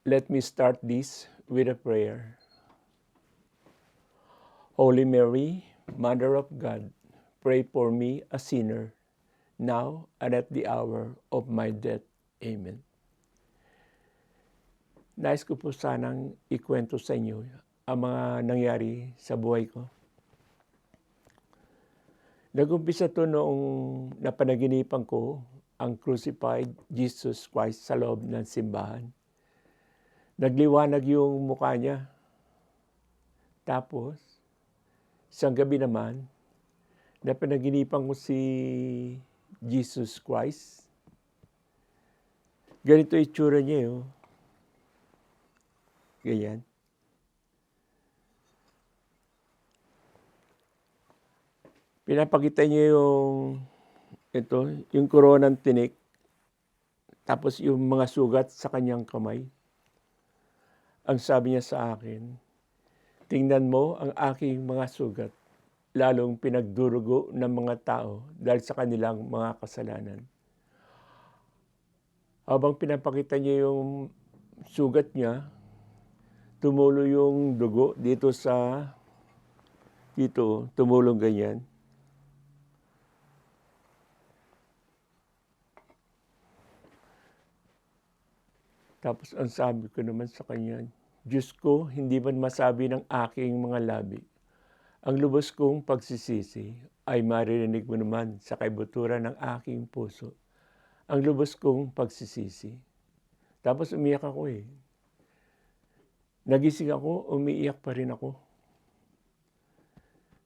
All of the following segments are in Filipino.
Let me start this with a prayer. Holy Mary, Mother of God, pray for me, a sinner, now and at the hour of my death. Amen. Nais ko po sanang ikwento sa inyo ang mga nangyari sa buhay ko. Nag-umpisa to noong napanaginipan ko ang crucified Jesus Christ sa loob ng simbahan. Nagliwanag yung mukha niya. Tapos, isang gabi naman, napanaginipan ko si Jesus Christ. Ganito itsura niya, oh. Ganyan. Pinapakita niya yung koronang tinik, tapos yung mga sugat sa kanyang kamay. Ang sabi niya sa akin, tingnan mo ang aking mga sugat, lalong pinagdurugo ng mga tao dahil sa kanilang mga kasalanan. Habang pinapakita niya yung sugat niya, tumulo yung dugo dito, tumulong ganyan. Tapos ang sabi ko naman sa kanya, Diyos ko, hindi man masabi ng aking mga labi, ang lubos kong pagsisisi ay maririnig mo naman sa kaibuturan ng aking puso. Ang lubos kong pagsisisi. Tapos umiyak ako eh. Nagising ako, umiiyak pa rin ako.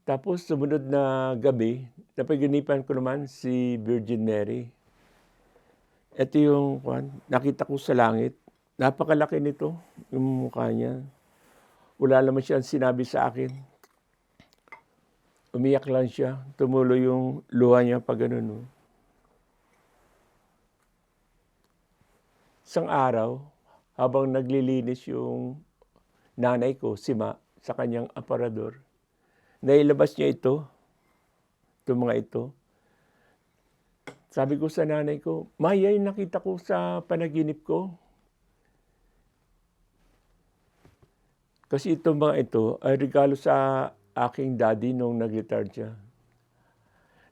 Tapos sumunod na gabi, napaginipan ko naman si Virgin Mary. Ito yung nakita ko sa langit. Napakalaki nito, yung mukha niya. Wala naman siya sinabi sa akin. Umiyak lang siya. Tumulo yung luha niya pag ganun. No? Isang araw, habang naglilinis yung nanay ko, si Ma, sa kanyang aparador, nailabas niya itong mga ito. Sabi ko sa nanay ko, Ma, yan nakita ko sa panaginip ko. Kasi itong mga ito ay regalo sa aking daddy nung nag-retire siya.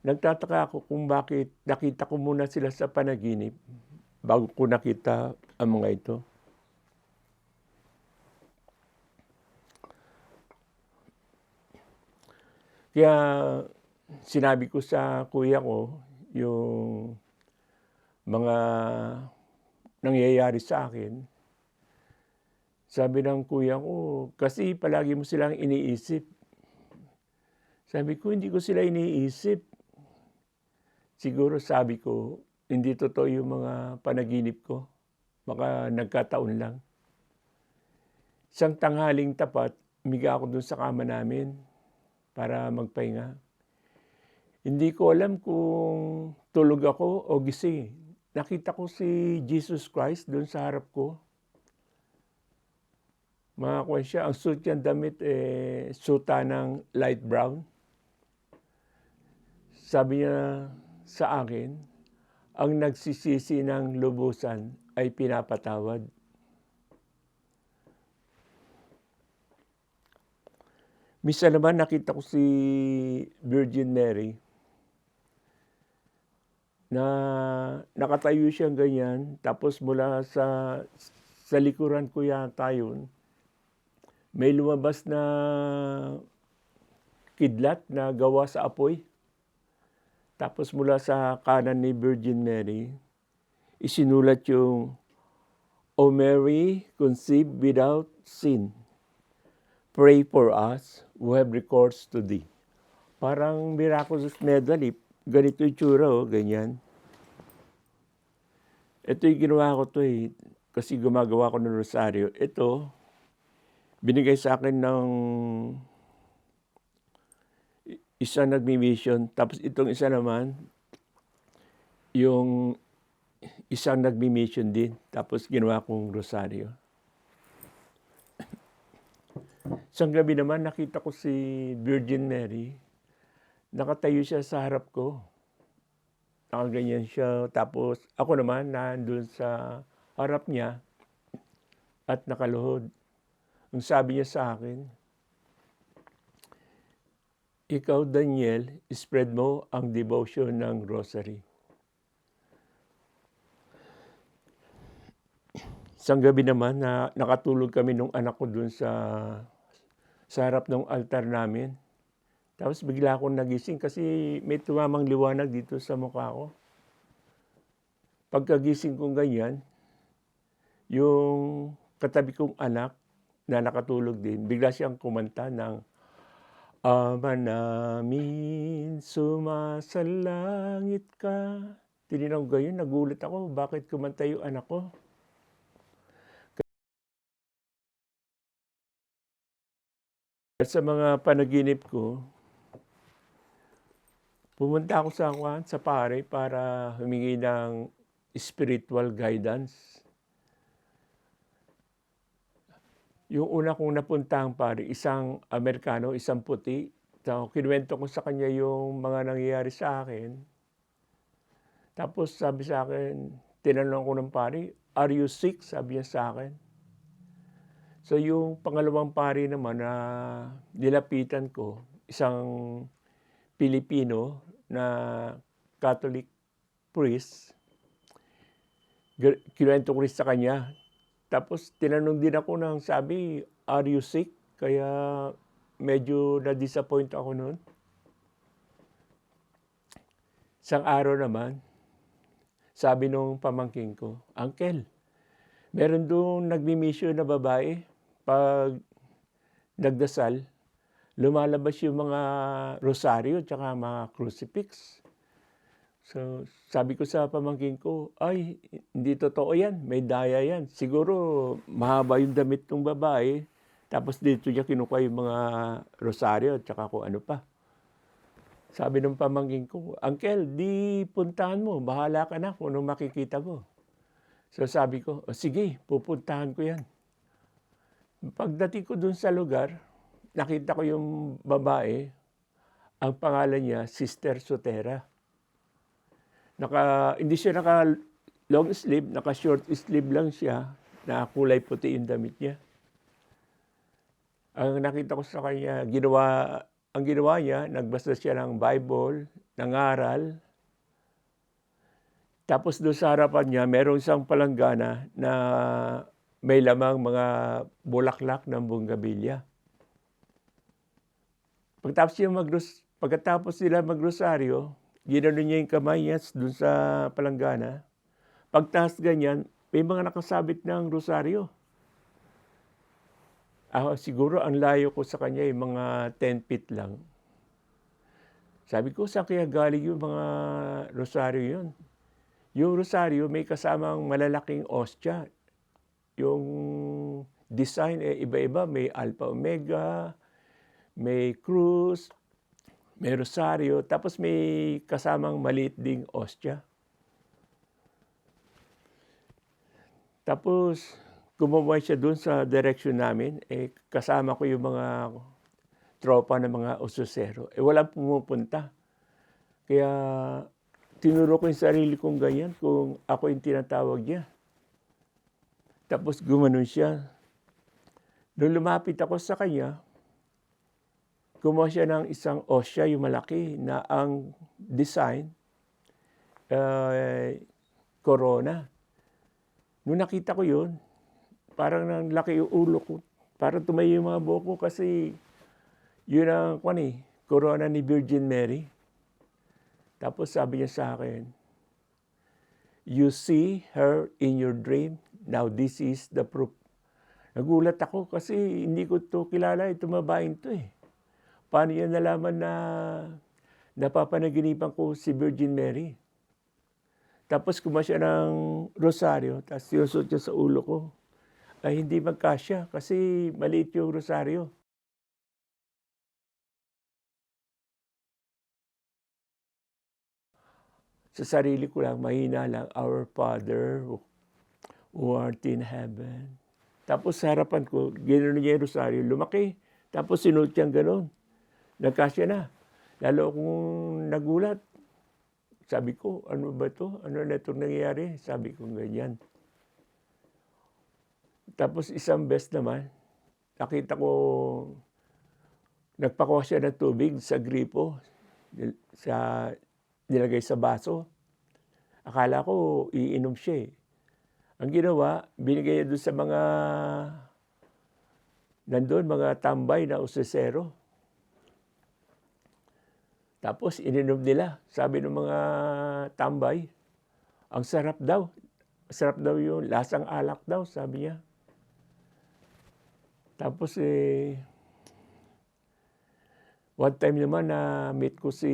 Nagtataka ako kung bakit nakita ko muna sila sa panaginip bago ko nakita ang mga ito. Kaya sinabi ko sa kuya ko yung mga nangyayari sa akin. Sabi ng kuya ko, kasi palagi mo silang iniisip. Sabi ko, hindi ko sila iniisip. Siguro sabi ko, hindi totoo yung mga panaginip ko. Baka nagkataon lang. Isang tanghaling tapat, umiga ako dun sa kama namin para magpahinga. Hindi ko alam kung tulog ako o gising. Nakita ko si Jesus Christ dun sa harap ko. Mga siya, ang suit niyang damit, suta ng light brown. Sabi niya sa akin, ang nagsisisi ng lubusan ay pinapatawad. Misa naman nakita ko si Virgin Mary na nakatayo siyang ganyan, tapos mula sa likuran ko yata yun, may lumabas na kidlat na gawa sa apoy. Tapos mula sa kanan ni Virgin Mary, isinulat yung, O Mary, conceived without sin, pray for us who have recourse to thee. Parang miraculous medal, ganito yung tsura, ganyan. Ito yung ginawa ko to kasi gumagawa ko ng rosaryo. Ito, binigay sa akin ng isa nagmi-mission, tapos itong isa naman, yung isang nagmi-mission din, tapos ginawa kong rosaryo. Isang gabi naman, nakita ko si Virgin Mary, nakatayo siya sa harap ko. Nakaganyan siya, tapos ako naman nandun sa harap niya, at nakaluhod. Ang sabi niya sa akin, ikaw Daniel, spread mo ang devotion ng rosary. Isang gabi naman na nakatulog kami nung anak ko dun sa harap ng altar namin. Tapos bigla akong nagising kasi may tumamang liwanag dito sa mukha ko. Pagkagising kong ganyan, yung katabi kong anak na nakatulog din, bigla siyang kumanta ng Ama namin, sumasalangit ka. Tinignan ko ganyan, nagulat ako, bakit kumanta yung anak ko? Sa mga panaginip ko, pumunta ako sa pare para humingi ng spiritual guidance. Yung una kong napuntahang pare, isang Amerikano, isang puti. So, kinuwento ko sa kanya yung mga nangyayari sa akin. Tapos sabi sa akin, tinanong ko ng pare, are you sick? Sabi niya sa akin. So yung pangalawang pare naman na nilapitan ko, isang Pilipino na Catholic priest, kinuwento ko rin sa kanya. Tapos tinanong din ako ng sabi, are you sick? Kaya medyo na-disappoint ako noon. Isang araw naman, sabi nung pamangking ko, Uncle, meron doon nagmi-mission na babae. Pag nagdasal, lumalabas yung mga rosaryo at mga crucifix. So, sabi ko sa pamangkin ko, ay, hindi totoo yan. May daya yan. Siguro, mahaba yung damit ng babae. Tapos dito niya kinukuha yung mga rosaryo at kung ano pa. Sabi ng pamangkin ko, Uncle, di puntahan mo. Bahala ka na kung anong makikita mo. So sabi ko, sige, pupuntahan ko yan. Pagdating ko dun sa lugar, nakita ko yung babae. Ang pangalan niya, Sister Sotera. Hindi siya naka long sleeve, naka short sleeve lang siya, na kulay puti yung damit niya. Ang nakita ko sa kanya, ang ginawa niya, nagbasa siya ng Bible, nangaral. Tapos doon sa harapan niya, merong isang palanggana na may lamang mga bulaklak ng bougainvillea. Pagkatapos nila magrosaryo, ginano niya yung kamay niya doon sa palanggana. Pagtaas ganyan, may mga nakasabit ng rosaryo. Siguro ang layo ko sa kanya ay mga 10 feet lang. Sabi ko, saan kaya galing yung mga rosaryo yun? Yung rosaryo may kasamang malalaking ostya. Yung design iba-iba. May alpha omega, may krus, may rosaryo, tapos may kasamang maliit ding ostya. Tapos, gumawa siya doon sa direction namin. Kasama ko yung mga tropa ng mga ososero. Walang pumupunta. Kaya, tinuro ko yung sarili kong ganyan kung ako yung tinatawag niya. Tapos gumanon siya. Nung lumapit ako sa kanya, gumawa siya ng isang osya, yung malaki, na ang design, corona. Nung nakita ko yun, parang nang laki yung ulo ko. Parang tumayo yung mga buhok ko kasi yun ang corona ni Virgin Mary. Tapos sabi niya sa akin, you see her in your dream. Now this is the proof. Nagulat ako kasi hindi ko to kilala, itong babaeng to eh. Paano yan nalaman na napapanaginipan ko si Virgin Mary? Tapos kumain siya ng rosaryo, tapos sinusot niya sa ulo ko. Ay hindi magkasya kasi maliit yung rosaryo. Sa sarili ko lang, mahina lang, Our Father who art in heaven. Tapos sa harapan ko, gano'n niya yung rosaryo, lumaki. Tapos sinuot niyang gano'n. Nagkasya na. Lalo akong nagulat. Sabi ko, ano ba to? Ano na itong nangyayari? Sabi ko ganyan. Tapos isang beses naman, nakita ko nagpakuha siya ng tubig sa gripo, sa nilagay sa baso. Akala ko iinom siya, eh. Ang ginawa, binigay niya dun sa mga nandun, mga tambay na usesero. Tapos ininom nila. Sabi ng mga tambay, ang sarap daw. Sarap daw yung lasang alak daw, sabi niya. Tapos one time naman na meet ko si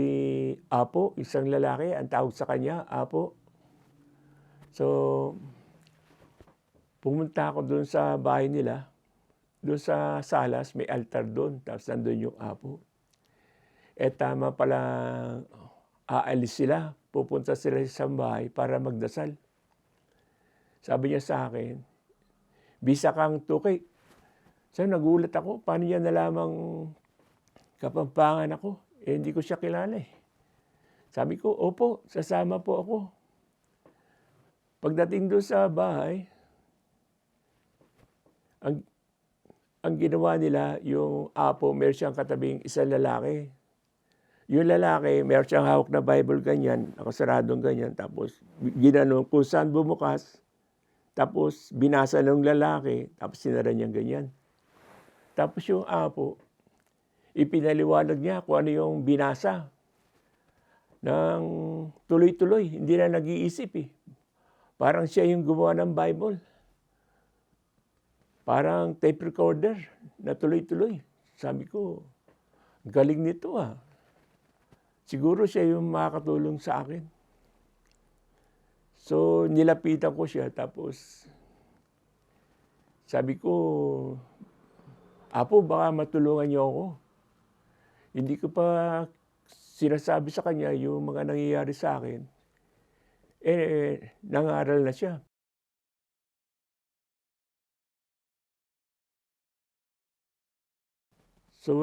Apo, isang lalaki, ang tawag sa kanya, Apo. So, pumunta ako doon sa bahay nila. Doon sa salas, may altar doon. Tapos nandun yung Apo. Tama pala, aalis sila. Pupunta sila sa isang bahay para magdasal. Sabi niya sa akin, bisa kang tukay. So, nagulat ako. Paano niya nalamang Kapampangan ako? Hindi ko siya kilala, eh. Sabi ko, opo, sasama po ako. Pagdating doon sa bahay, ang ginawa nila, yung Apo, meron siyang katabing isang lalaki. Yung lalaki, meron siyang hawak na Bible ganyan, nakasaradong ganyan, tapos ginanong kung saan bumukas, tapos binasa ng lalaki, tapos sinara niyang ganyan. Tapos yung Apo, ipinaliwanag niya kung ano yung binasa ng tuloy-tuloy. Hindi na nag-iisip, eh. Parang siya yung gumawa ng Bible. Parang tape recorder na tuloy-tuloy. Sabi ko, galing nito, ah. Siguro siya yung makakatulong sa akin. So, nilapitan ko siya. Tapos, sabi ko, Apo, baka matulungan niyo ako. Hindi ko pa sinasabi sa kanya yung mga nangyayari sa akin. Nangaral na siya. So,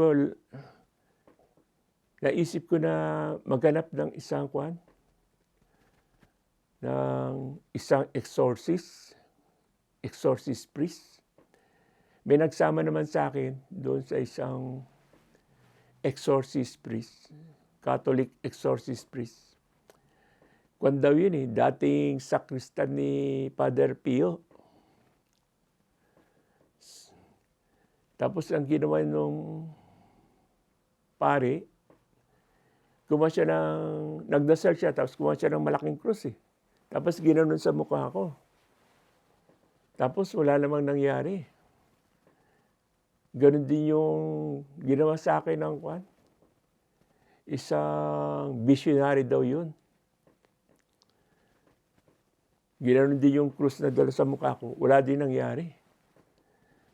naisip ko na maghanap ng isang exorcist priest. May nagsama naman sa akin doon sa isang exorcist priest, Catholic exorcist priest. Kwan daw yun, eh, dating sakristan ni Father Pio. Tapos ang ginawa nung pare, nagdasal siya, tapos kumuha siya ng malaking krus, eh. Tapos ginanon sa mukha ko. Tapos wala namang nangyari. Ganon din yung ginawa sa akin ng isang visionary daw yun. Ginanon din yung krus na dala sa mukha ko. Wala din nangyari.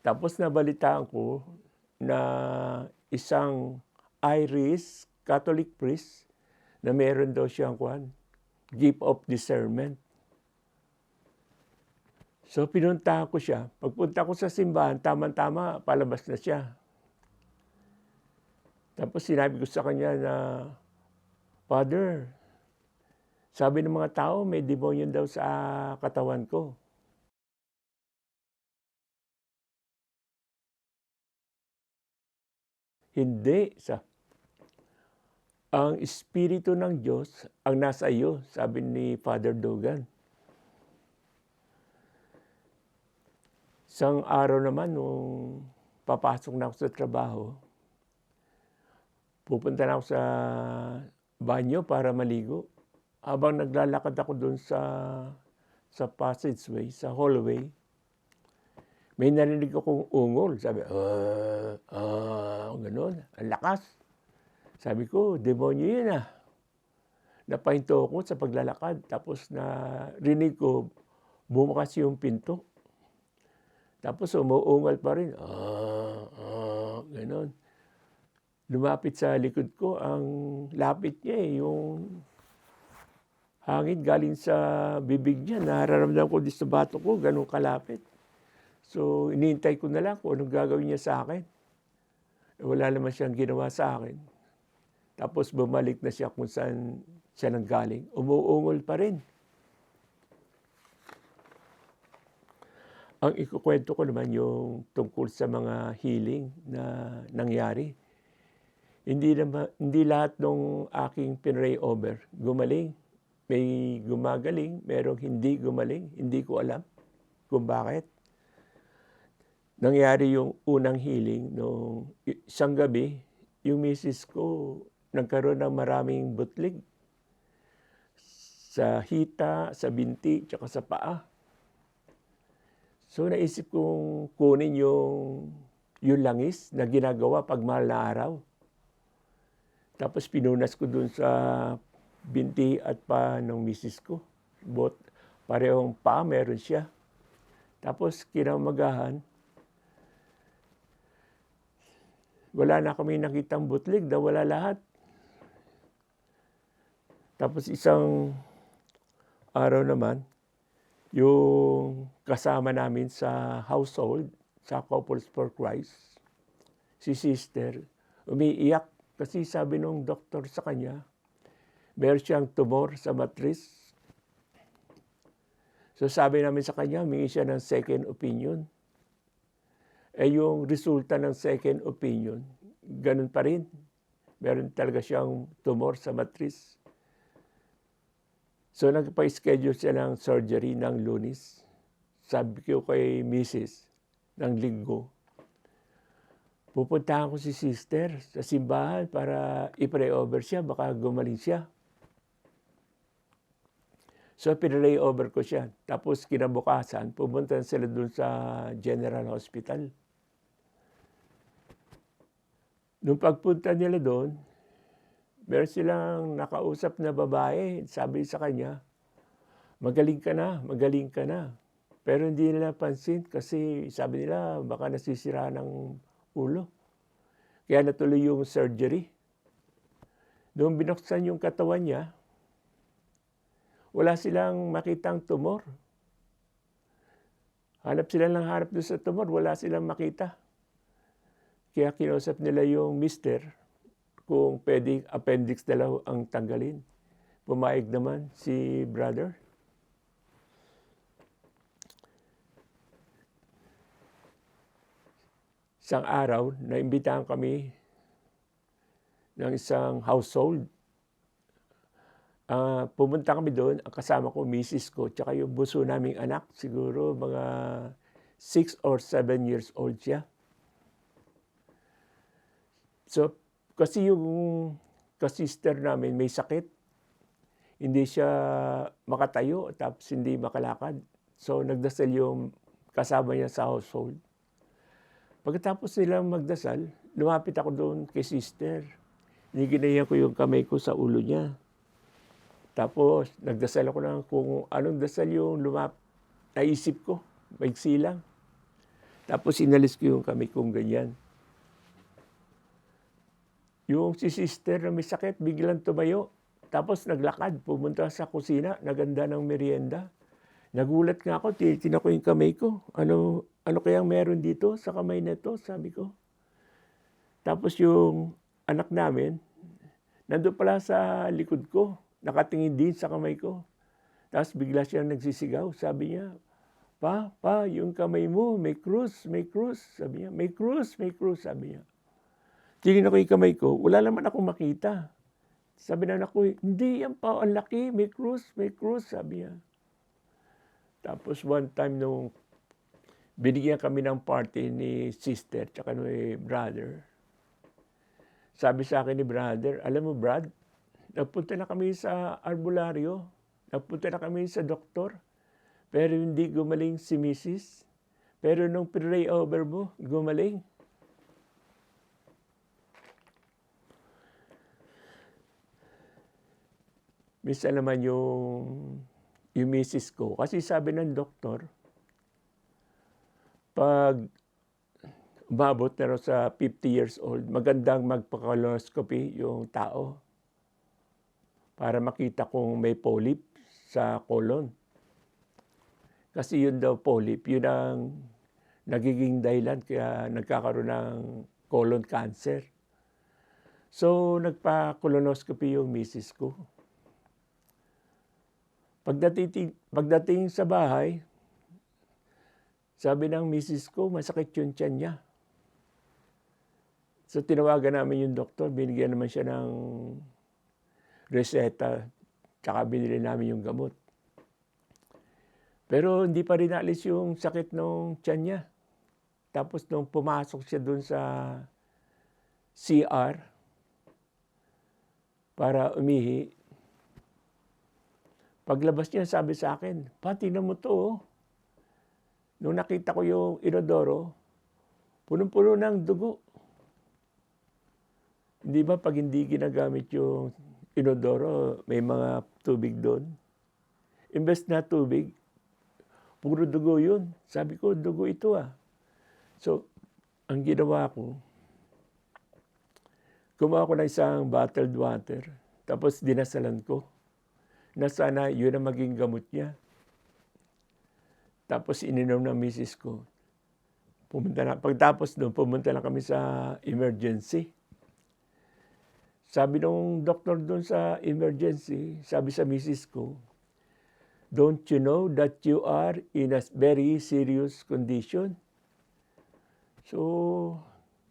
Tapos nabalitaan ko na isang Irish Catholic priest na meron daw siyang gift of discernment. So, pinuntahan ko siya. Pagpunta ko sa simbahan, tama-tama, palabas na siya. Tapos sinabi ko sa kanya na, Father, sabi ng mga tao, may demonyo daw sa katawan ko. Hindi. Ang Espiritu ng Diyos ang nasa iyo, sabi ni Father Dogan. Isang araw naman, nung papasok na ako sa trabaho, pupunta na ako sa banyo para maligo. Habang naglalakad ako doon sa passageway, sa hallway, may narinig akong ungol. Sabi, gano'n, ang lakas. Sabi ko, demonyo yun, ah. Napahinto ako sa paglalakad. Tapos narinig ko, bumukas yung pinto. Tapos umuungal pa rin. Gano'n. Lumapit sa likod ko, ang lapit niya, eh, yung hangin galing sa bibig niya. Nararamdaman ko dito sa bato ko, gano'n kalapit. So, inihintay ko na lang kung anong gagawin niya sa akin. Wala naman siyang ginawa sa akin. Tapos bumalik na siya kung saan siya nanggaling. Umuungol pa rin. Ang ikukuwento ko naman yung tungkol sa mga healing na nangyari. Hindi lahat nung aking pinray over gumaling. May gumagaling, merong hindi gumaling, hindi ko alam kung bakit. Nangyari yung unang healing nung isang gabi, yung misis ko nagkaroon ng maraming butlig sa hita, sa binti, tsaka sa paa. So naisip kong kunin yung langis na ginagawa pag mahal na araw. Tapos pinunas ko dun sa binti at paa ng misis ko. Parehong paa meron siya. Tapos kinaumagahan, wala na kami nakitang butlig, wala lahat. Tapos isang araw naman, yung kasama namin sa household, sa Couples for Christ, si sister, umiiyak kasi sabi nung doktor sa kanya, meron siyang tumor sa matris. So sabi namin sa kanya, humingi siya ng second opinion. Yung resulta ng second opinion, ganun pa rin. Meron talaga siyang tumor sa matris. So nagpa-schedule siya ng surgery ng Lunes. Sabi ko kay Mrs. ng Linggo, pupuntahan ko si sister sa simbahan para i-pray over siya, baka gumaling siya. So pinray over ko siya. Tapos kinabukasan, pumunta sila dun sa General Hospital. Nung pagpunta nila doon, meron silang nakausap na babae. Sabi sa kanya, magaling ka na, magaling ka na. Pero hindi nila pansin kasi sabi nila baka nasisira ng ulo. Kaya natuloy yung surgery. Noong binuksan yung katawan niya, wala silang makitang tumor. Hanap sila ng hanap doon sa tumor, wala silang makita. Kaya kinausap nila yung mister kung pwedeng appendix na ang tanggalin. Pumayag naman si brother. Isang araw, naimbitahan kami ng isang household. Pumunta kami doon, ang kasama ko, misis ko, tsaka yung bunso naming anak, siguro mga 6 or 7 years old siya. So, kasi yung kasister namin may sakit, hindi siya makatayo, tapos hindi makalakad. So, nagdasal yung kasama niya sa household. Pagkatapos nilang magdasal, lumapit ako doon kay sister. Ginaya ko yung kamay ko sa ulo niya. Tapos, nagdasal ako ng kung anong dasal yung naisip ko, maigsi lang. Tapos, inalis ko yung kamay kong ganyan. Yung si sister na may sakit, biglang tumayo. Tapos, naglakad, pumunta sa kusina, naganda ng merienda. Nagulat nga ako, tinitin ko yung kamay ko. Ano kayang meron dito sa kamay nito, sabi ko. Tapos, yung anak namin, nandun pala sa likod ko. Nakatingin din sa kamay ko. Tapos bigla siyang nagsisigaw. Sabi niya, Pa, yung kamay mo, may krus, may krus. Sabi niya, may krus, sabi niya. Tingin ako yung kamay ko, wala naman akong makita. Sabi na anak ko, hindi yan pa, ang laki, may krus, sabi niya. Tapos one time nung binigyan kami ng party ni sister tsaka ni brother, sabi sa akin ni brother, alam mo Brad, nagpunta na kami sa albularyo, nagpunta na kami sa doktor, pero hindi gumaling si Mrs. Pero nung pray over mo, gumaling. Minsan naman yung Mrs. ko, kasi sabi ng doktor, pag umabot na sa 50 years old, magandang magpa-colonoscopy yung tao para makita kung may polyp sa colon. Kasi yun daw polyp, yun ang nagiging dahilan kaya nagkakaroon ng colon cancer. So, nagpa-colonoscopy yung misis ko. Pagdating sa bahay, Sabi ng misis ko, masakit yung tiyan niya. So tinawagan namin yung doktor, binigyan naman siya ng reseta, tsaka binili namin yung gamot. Pero hindi pa rin naalis yung sakit ng tiyan niya. Tapos nung pumasok siya dun sa CR para umihi, paglabas niya sabi sa akin, "Pa, tingnan mo to, oh." Nung nakita ko yung inodoro, punong-puno ng dugo. Hindi ba pag hindi ginagamit yung inodoro, may mga tubig doon? Imbes na tubig, puro dugo yun. Sabi ko, dugo ito ah. So, ang ginawa ko, kumuha ko ng isang bottled water, tapos dinasalan ko na sana yun ang maging gamot niya. Tapos ininom ng misis ko. Pagtapos doon, pumunta na kami sa emergency. Sabi nung doktor doon sa emergency, sabi sa misis ko, "Don't you know that you are in a very serious condition?" So,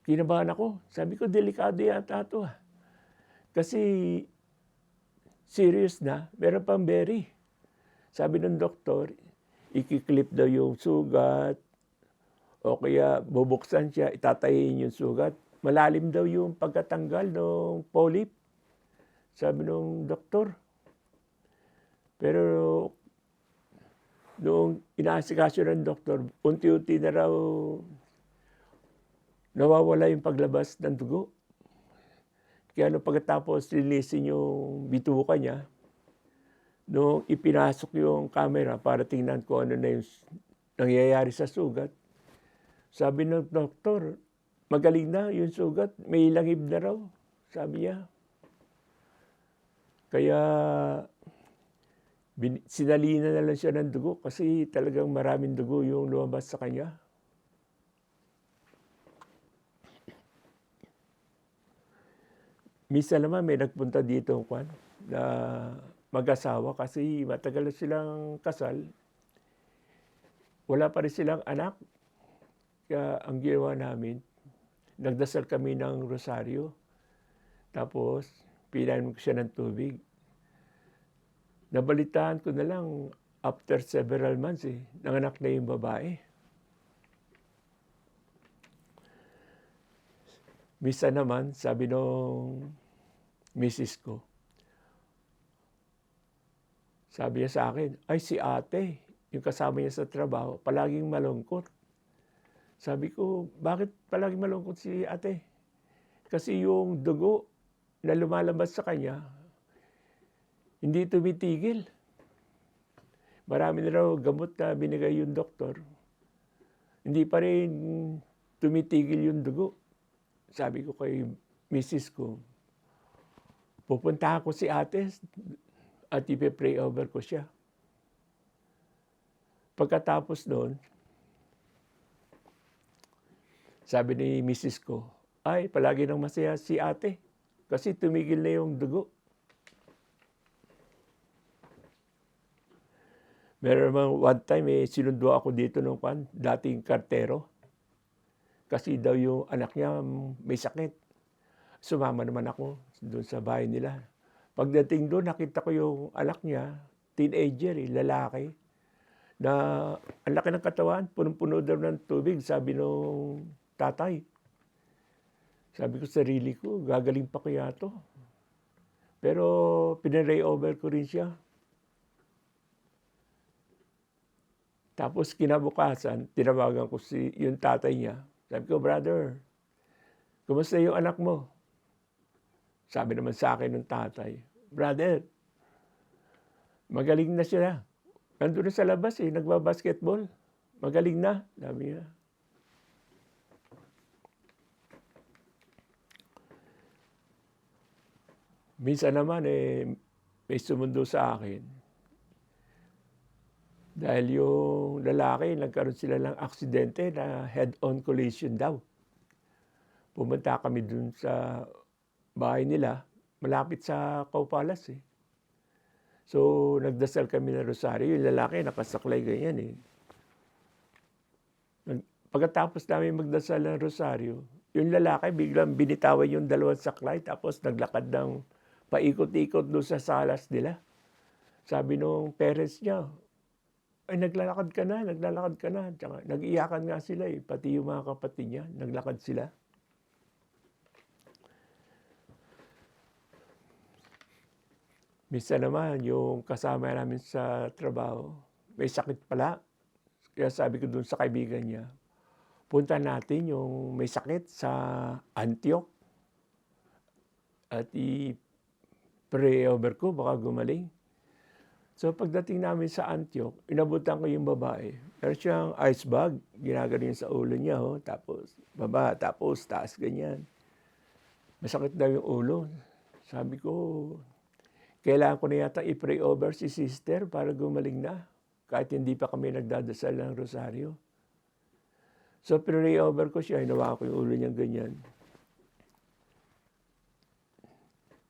kinabahan ako. Sabi ko, delikado yata ito ah. Kasi serious na, meron pang very. Sabi ng doktor, ikiklip daw yung sugat, o kaya bubuksan siya, itatayin yung sugat. Malalim daw yung pagkatanggal ng polyp. Sabi ng doktor. Pero noong inaasikaso ng doktor, unti-unti na raw nawawala yung paglabas ng dugo. Kaya nung pagkatapos linisin yung bituka niya, nung ipinasok yung camera para tingnan ko ano na yung nangyayari sa sugat, sabi ng doktor, magaling na yung sugat, may langib na raw, sabi niya. Kaya sinalina na lang siya ng dugo kasi talagang maraming dugo yung lumabas sa kanya. Minsan naman may nagpunta dito na mag-asawa kasi matagal na silang kasal. Wala pa rin silang anak. Kaya ang ginawa namin, nagdasal kami ng rosaryo. Tapos, pinainom ko siya ng tubig. Nabalitaan ko na lang after several months nanganak na yung babae. Minsan naman, sabi nung misis ko, sabi niya sa akin, "Ay, si ate, yung kasama niya sa trabaho, palaging malungkot." Sabi ko, "Bakit palaging malungkot si ate?" Kasi yung dugo na lumalabas sa kanya, hindi tumitigil. Marami na raw gamot na binigay yung doktor. Hindi pa rin tumitigil yung dugo. Sabi ko kay misis ko, pupunta ako si ate at ipe-pray over ko siya. Pagkatapos noon, sabi ni misis ko, "Ay, palagi nang masaya si ate kasi tumigil na yung dugo." Meron naman one time sinundo ako dito nung dating kartero. Kasi daw yung anak niya may sakit. Sumama naman ako doon sa bahay nila. Pagdating doon, nakita ko yung anak niya, teenager, lalaki, na ang laki ng katawan, punong-puno daw ng tubig, sabi nung tatay. Sabi ko sa sarili ko, gagaling pa kaya to. Pero pinray over ko rin siya. Tapos kinabukasan, tinawagan ko yung tatay niya. Sabi ko, "Brother, kumusta yung anak mo?" Sabi naman sa akin ng tatay, "Brother, magaling na siya. Nandun na sa labas nagbabasketball. Magaling na," sabi niya. Minsan naman may sumundo sa akin. Dahil yung lalaki, nagkaroon sila ng aksidente na head-on collision daw. Pumunta kami dun sa bahay nila, malapit sa Kaupalas So, nagdasal kami ng rosaryo. Yung lalaki, nakasaklay ganyan Pagkatapos namin magdasal ng rosaryo, yung lalaki biglang binitawan yung dalawang saklay tapos naglakad ng paikot-ikot do'n sa salas nila. Sabi nung parents niya, "Ay naglalakad ka na." Tsaka nag-iyakan nga sila, eh, pati yung mga kapatid niya naglakad sila. Minsan naman yung kasama namin sa trabaho, may sakit pala. Kaya sabi ko dun sa kaibigan niya, punta natin yung may sakit sa Antioch at i-pray over ko baka gumaling. So pagdating namin sa Antioch, inabutan ko yung babae. Meron siyang ice bag, ginaganon sa ulo niya, oh, tapos baba, tapos taas, ganyan. Masakit daw yung ulo. Sabi ko, kailangan ko na yata i-pray over si sister para gumaling na. Kahit hindi pa kami nagdadasal ng rosaryo. So, pray over ko siya, hinawakan ko yung ulo niya ganyan.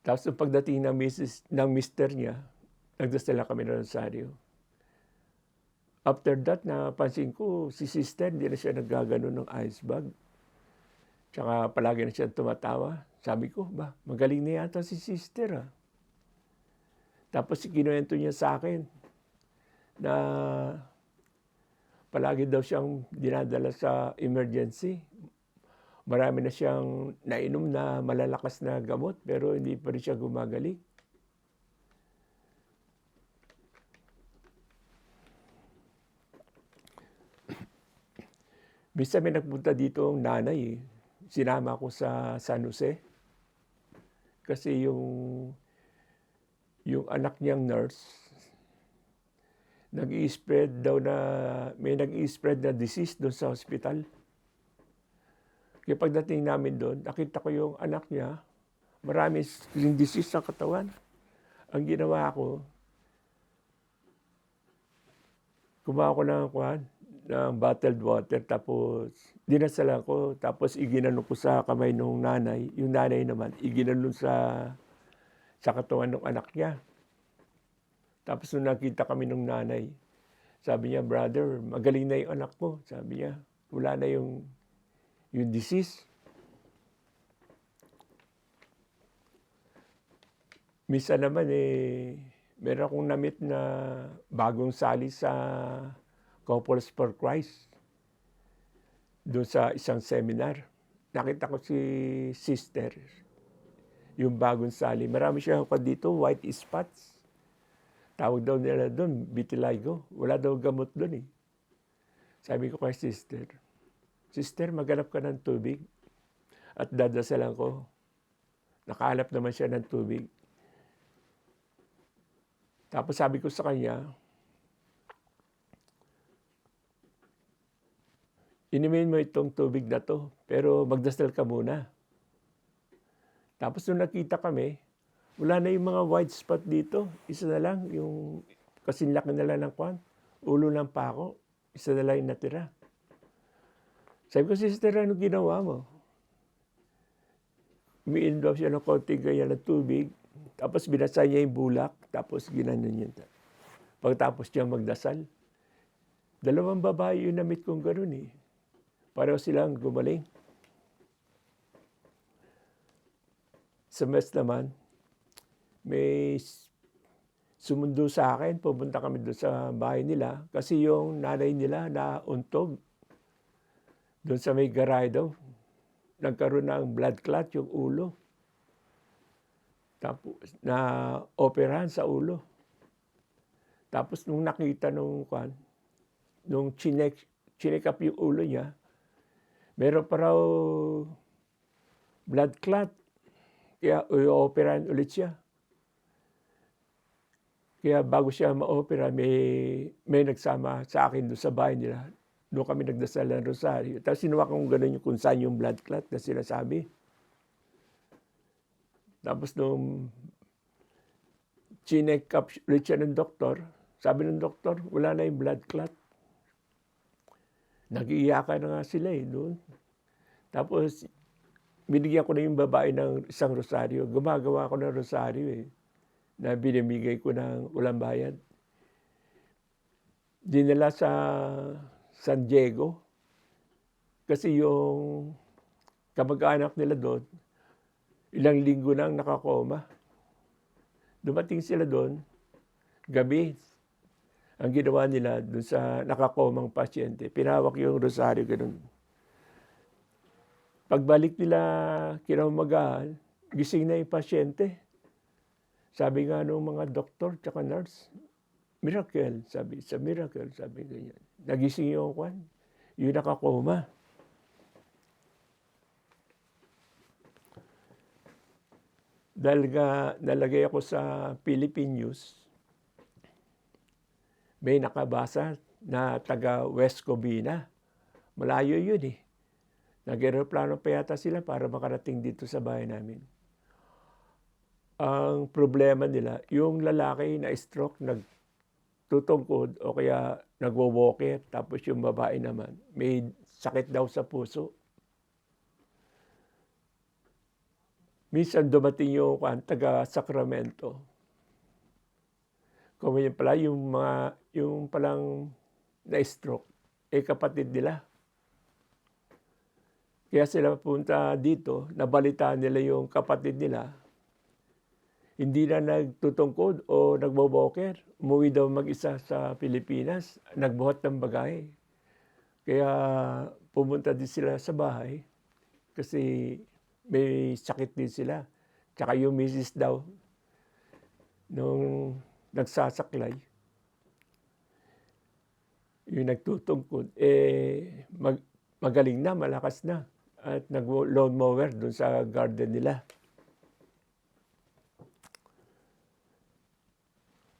Tapos, yung pagdating ng mister niya, nagdasal na kami ng rosaryo. After that, napansin ko, si sister, hindi na siya naggaganon ng ice bag. Tsaka palagi na siya tumatawa. Sabi ko, magaling na yata si sister, ah. Tapos kinuwento niya sa akin na palagi daw siyang dinadala sa emergency. Marami na siyang nainom na malalakas na gamot pero hindi pa rin siya gumagaling. Minsan may nagpunta dito ang nanay, eh. Sinama ko sa San Jose. Kasi yung anak niyang nurse, nag-i-spread daw na, may nag-i-spread na disease doon sa hospital. Kaya pagdating namin doon, nakita ko yung anak niya, marami yung disease sa katawan. Ang ginawa ko, kumaha ko ng bottled water, tapos dinasalan ko, tapos iginanon ko sa kamay ng nanay. Yung nanay naman, iginanon sa katawan ng anak niya. Tapos nung nakita kami ng nanay, sabi niya, "Brother, magaling na yung anak ko." Sabi niya, wala na yung disease. Minsan naman, meron akong na-meet na bagong sali sa Couples for Christ. Doon sa isang seminar. Nakita ko si sister, yung bagong sali. Marami siyang dito, white spots. Tawag daw nila doon, vitiligo. Wala daw gamot doon, eh. Sabi ko kay sister, "Sister, maghanap ka ng tubig." At dadasalan ko. Nakahanap naman siya ng tubig. Tapos sabi ko sa kanya, "Inumin mo itong tubig na to, pero magdasal ka muna." Tapos nung nakita kami, wala na yung mga white spot dito. Isa na lang, yung kasinlaki na lang ng ulo ng pako. Isa na lang yung natira. Sabi ko, "Sister, ano ginawa mo?" Umiinom daw siya ng konting ganyan ng tubig. Tapos binasa niya yung bulak. Tapos ginanon niya. Pagkatapos niya magdasal. 2 babae yung na-meet kong gano'n, eh. Pareho silang gumaling. Sa mes naman, may sumundo sa akin. Pupunta kami doon sa bahay nila. Kasi yung nanay nila nauntog. Doon sa may garay daw. Nagkaroon ng blood clot yung ulo. Tapos na-operahan sa ulo. Tapos nung nakita nung chinek up yung ulo niya, meron pa raw blood clot. Kaya i-operahan ulit siya. Kaya bago siya ma-opera, may nagsama sa akin doon sa bahay nila. Doon kami nagdasal ng rosaryo. Tapos sinuwakan ko gano'n yung kung saan yung blood clot na sinasabi. Tapos nung chinek up ulit siya ng doktor, sabi ng doktor, wala na yung blood clot. Nag-iiyakan na nga sila, doon. Tapos binigyan ko na yung babae ng isang rosaryo. Gumagawa ko ng rosaryo, na binimigay ko ng walang bayad. Dinala sa San Diego. Kasi yung kamag-anak nila doon, ilang linggo nang nakakoma. Dumating sila doon, gabi. Ang ginawa nila doon sa nakakomang pasyente, pinahawak yung rosaryo, ganun. Pagbalik nila kinaumagahan, gising na yung pasyente. Sabi nga nung mga doktor tsaka nurse, miracle, sabi. Sa miracle, sabi ganyan. Nagising yung yung nakakoma. Dahil nga nalagay ako sa Philippine News, may nakabasa na taga West Covina. Malayo yun eh. Nag-aeroplano pa yata sila para makarating dito sa bahay namin. Ang problema nila, yung lalaki na stroke, nagtutungkod o kaya nagwo-walker, tapos yung babae naman, may sakit daw sa puso. Minsan dumating yung taga Sacramento. Kung yun pala, yung palang na-stroke, kapatid nila. Kaya sila punta dito, nabalitaan nila yung kapatid nila, hindi na nagtutungkod o nagbo-walker. Umuwi daw mag-isa sa Pilipinas, nagbuhat ng bagahe. Kaya pumunta din sila sa bahay kasi may sakit din sila. Tsaka yung misis daw, nung nagsasaklay, yung nagtutungkod, magaling na, malakas na. At nag-lawn mower doon sa garden nila.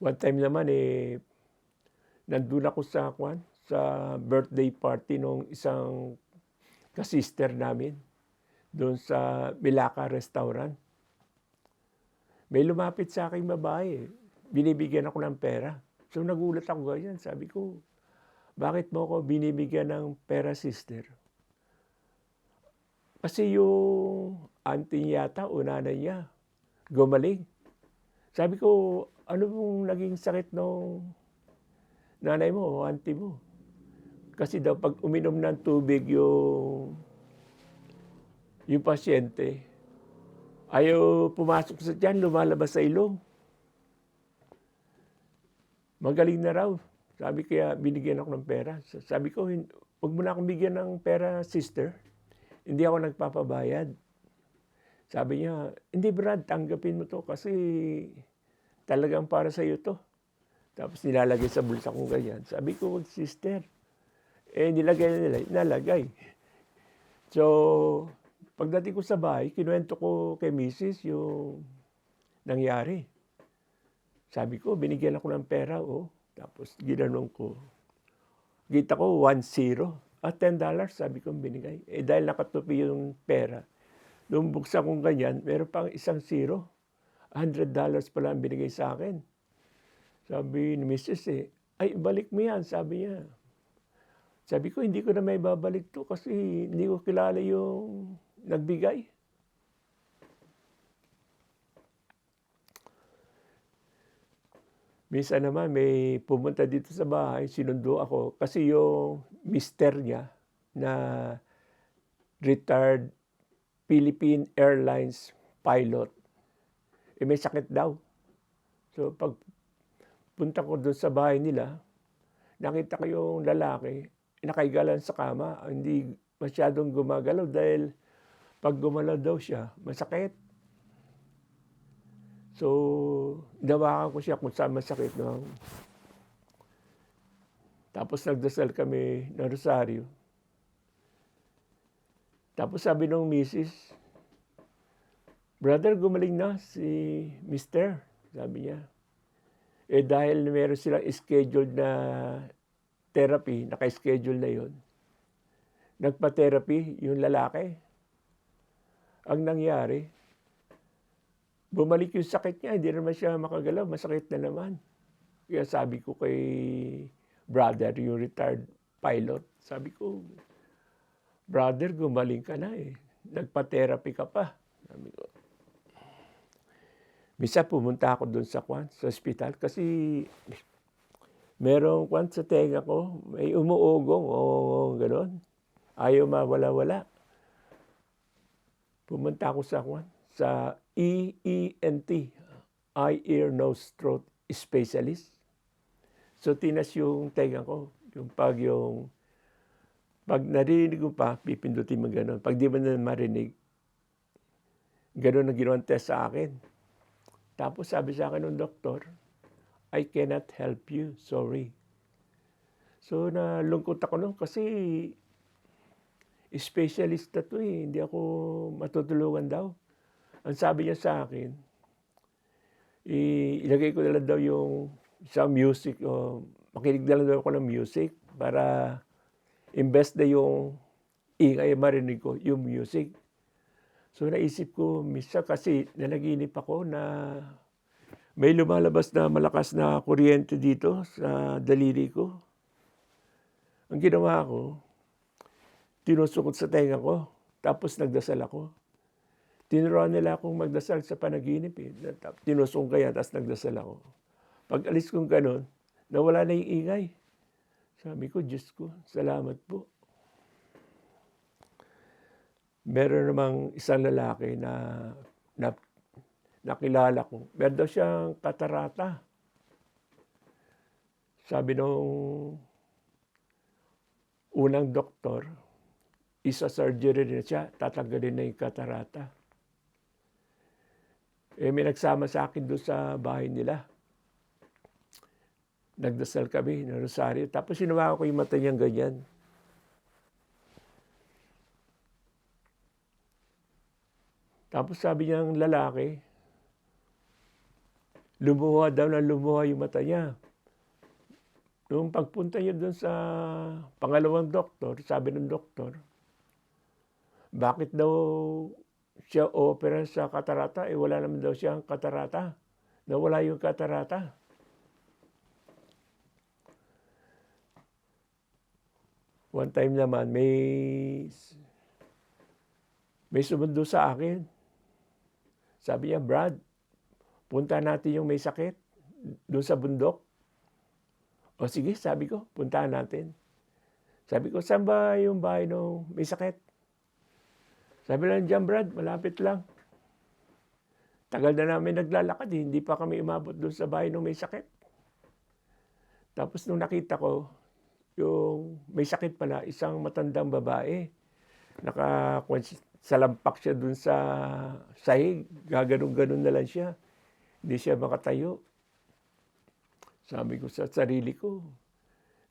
One time naman, nandun ako sa birthday party nung isang kasister namin doon sa Milaka Restaurant. May lumapit sa aking babae, binibigyan ako ng pera. So nagulat ako ganyan, sabi ko, bakit mo ako binibigyan ng pera, sister? Kasi yung auntie niya yata, o nanay niya, gumaling. Sabi ko, ano pong naging sakit ng nanay mo o auntie mo? Kasi daw pag uminom ng tubig yung pasyente, ayaw pumasok sa tiyan, lumalabas sa ilong. Magaling na raw. Sabi kaya binigyan ako ng pera. Sabi ko, huwag mo na akong bigyan ng pera, sister. Hindi ako nagpapabayad. Sabi niya, hindi Brad, tanggapin mo to kasi talagang para sa iyo to. Tapos nilalagay sa bulsa kong ganyan. Sabi ko, wag sister. Nilagay. So, pagdating ko sa bahay, kinuwento ko kay Mrs. yung nangyari. Sabi ko, binigyan ako ng pera, Tapos ginanong ko. Kita ko, 1-0. At $10, sabi ko binigay. Dahil nakatupi yung pera. Nung buksan kong ganyan, meron pang isang zero. $100 pala ang binigay sa akin. Sabi ni Mrs. ay, balik mo yan, sabi niya. Sabi ko, hindi ko na may babalik to kasi hindi ko kilala yung nagbigay. Minsan naman may pumunta dito sa bahay, sinundo ako kasi yung mister niya na retired Philippine Airlines pilot, may sakit daw. So pag punta ko doon sa bahay nila, nakita ko yung lalaki, nakahiga lang sa kama, hindi masyadong gumagalaw dahil pag gumalaw daw siya, masakit. So, dawakan ko siya kung saan masakit. No? Tapos nagdasal kami ng rosaryo. Tapos sabi ng misis, brother, gumaling na si mister, sabi niya. Dahil meron silang scheduled na therapy, naka-schedule na yon. Nagpa-therapy yung lalaki. Ang nangyari, bumalik yung sakit niya, hindi naman siya makagalaw, masakit na naman. Kaya sabi ko kay brother, yung retired pilot, sabi ko, brother, gumaling ka na Nagpa-therapy ka pa. Sabi ko. Misa pumunta ako doon sa ospital kasi merong sa tenga ko, may umuugong o gano'n. ayaw mawala-wala. Pumunta ako sa EENT, Eye, Ear, Nose, Throat Specialist. So tinas yung tenga ko, pag narinig ko pa, pipindutin mo gano'n. Pag di mo na marinig, gano'n ang ginawang test sa akin. Tapos sabi sa akin ng doktor, I cannot help you, sorry. So nalungkot ako nun kasi specialist na to hindi ako matutulungan daw. Ang sabi niya sa akin, ilagay ko na lang daw yung sa music o makinig na lang daw ako ng music para imbes na yung ingay marinig ko, yung music. So naisip ko, minsan kasi nanaginip ako na may lumalabas na malakas na kuryente dito sa daliri ko. Ang ginawa ko, tinusok sa tenga ko, tapos nagdasal ako. Tinuruan nila akong magdasal sa panaginip. Tinusok ko yan, tapos nagdasal ako. Pag alis kong ganun, nawala na yung ingay. Sabi ko, Diyos ko, salamat po. Meron namang isang lalaki na nakilala ko. Meron daw siyang katarata. Sabi nung unang doktor, isa-surgery na siya, tatanggalin na yung katarata. May nagsama sa akin doon sa bahay nila. Nagdasal kami ng rosaryo. Tapos sinuwa ko yung mata niyang ganyan. Tapos sabi niyang lalaki, lumuha daw na lumuha yung mata niya. Noong pagpunta niya doon sa pangalawang doktor, sabi ng doktor, bakit daw siya opera sa katarata? Wala naman daw siyang katarata. Nawala yung katarata. One time naman, may sumundo sa akin. Sabi niya, Brad, punta natin yung may sakit doon sa bundok. O sige, sabi ko, puntahan natin. Sabi ko, saan ba yung bahay nung may sakit? Sabi lang, dyan Brad, malapit lang. Tagal na namin naglalakad, hindi pa kami umabot doon sa bahay nung may sakit. Tapos nung nakita ko, yung may sakit pala, isang matandang babae. Salampak siya dun sa sahig. Gaganon-ganon na lang siya. Hindi siya makatayo. Sabi ko sa sarili ko,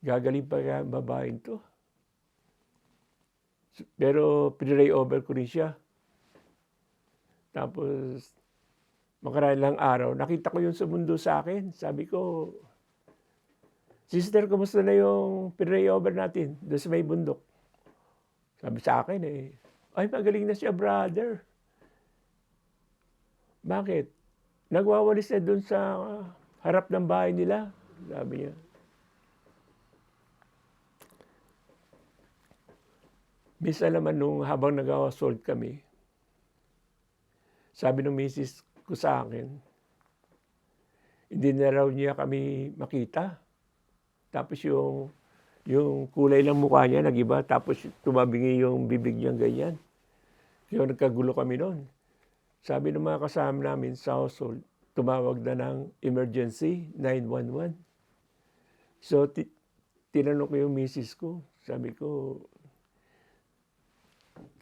gagaling pa kaya ang babaeng to. Pero pinray over ko rin siya. Tapos, makaraan lang araw, nakita ko yung sumundo sa akin. Sabi ko, Sister, kumusta na yung pinray over natin doon sa may bundok? Sabi sa akin ay magaling na siya, brother. Bakit? Nagwawalis na doon sa harap ng bahay nila. Sabi niya. Minsan naman nung habang nag-assault kami, sabi ng misis ko sa akin, hindi na raw niya kami makita. Tapos yung kulay ng mukha niya nag-iba, tapos tumabingi yung bibig niya ganyan. Kaya nagkagulo kami noon. Sabi ng mga kasama namin sa household, tumawag na ng emergency, 911. So, tinanong ko yung misis ko. Sabi ko,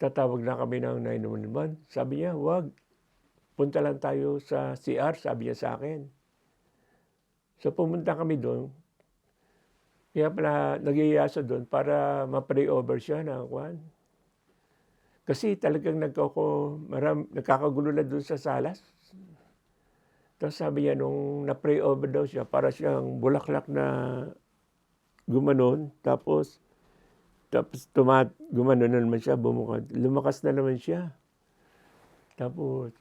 tatawag na kami ng 911. Sabi niya, wag. Punta lang tayo sa CR, sabi niya sa akin. So, pumunta kami doon. Kaya pala nagyayasa doon para ma-pray over siya na kwan. Kasi talagang nagkakagulo na doon sa salas. Tapos sabi niya nung na-pray over daw siya, para siyang bulaklak na gumanon. Tapos gumanon na naman siya, bumukad. Lumakas na naman siya. Tapos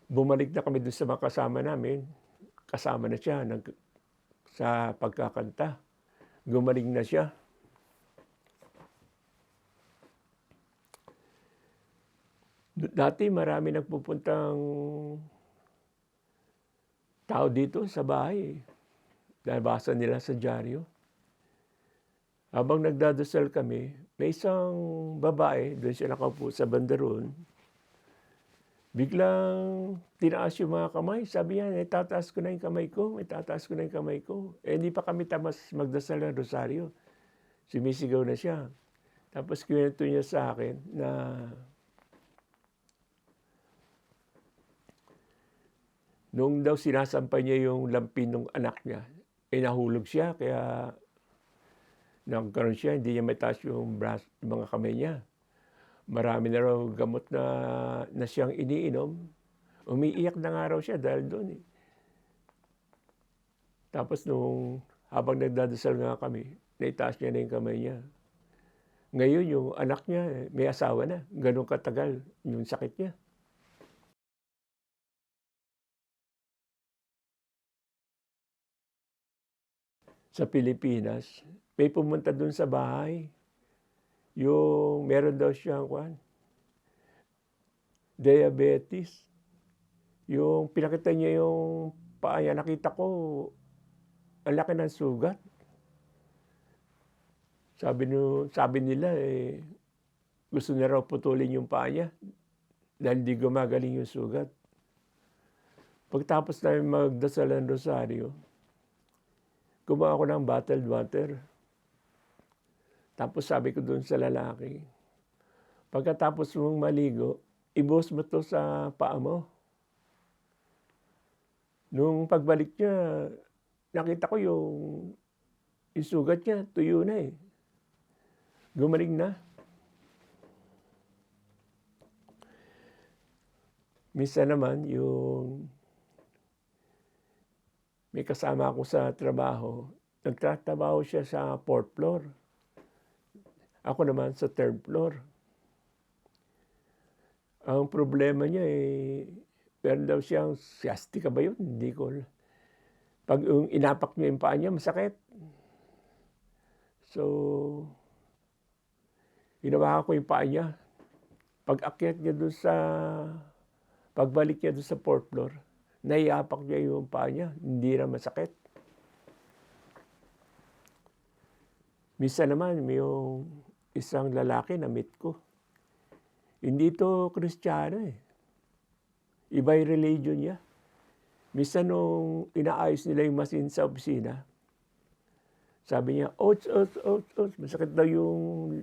bumalik na kami doon sa mga kasama namin. Kasama na siya sa pagkakanta. Gumaling na siya. Dati marami nagpupuntang tao dito sa bahay. Nabasa nila sa dyaryo. Habang nagdadasal kami, may isang babae, doon siya nakaupo sa banda roon. Biglang tinaas yung mga kamay. Sabi niya, itataas ko na yung kamay ko, itataas ko na yung kamay ko. Eh, hindi pa kami tamas magdasal ng rosaryo. Sumisigaw na siya. Tapos kinuwento niya sa akin na noong daw sinasampay niya yung lampin ng anak niya, eh nahulog siya, kaya nagkaroon siya, hindi niya mataas yung mga kamay niya. Marami na raw gamot na siyang iniinom. Umiiyak na nga raw siya dahil doon eh. Tapos habang nagdadasal nga kami, naitaas niya na yung kamay niya. Ngayon yung anak niya, may asawa na. Ganun katagal yung sakit niya. Sa Pilipinas, may pumunta dun sa bahay. Yung meron daw siyang diabetes. Yung pinakita niya yung paa niya, nakita ko, ang laki ng sugat. Sabi nila, gusto na raw putulin yung paa niya dahil hindi gumagaling yung sugat. Pagtapos namin magdasal ng rosaryo, gumawa ako ng bottled water. Tapos sabi ko doon sa lalaki, pagkatapos mong maligo, ibuhos mo to sa paa mo. Nung pagbalik niya, nakita ko yung sugat niya, tuyo na eh. Gumaling na. Minsan naman, may kasama ako sa trabaho. Nagtatrabaho siya sa 4th floor. Ako naman sa 3rd floor. Ang problema niya meron daw siyang sciatica ba yun? Hindi ko. Pag inapak niya yung paa niya, masakit. So, hinawakan ko yung paa niya. Pag-akyat niya pagbalik niya doon sa 4th floor, naiapak niya yung paa niya, hindi na masakit. Minsan naman, may yung isang lalaki na meet ko. Hindi to Kristiyano eh. Iba yung religion niya. Minsan nung inaayos nila yung machine sa opisina, sabi niya, ouch, masakit daw yung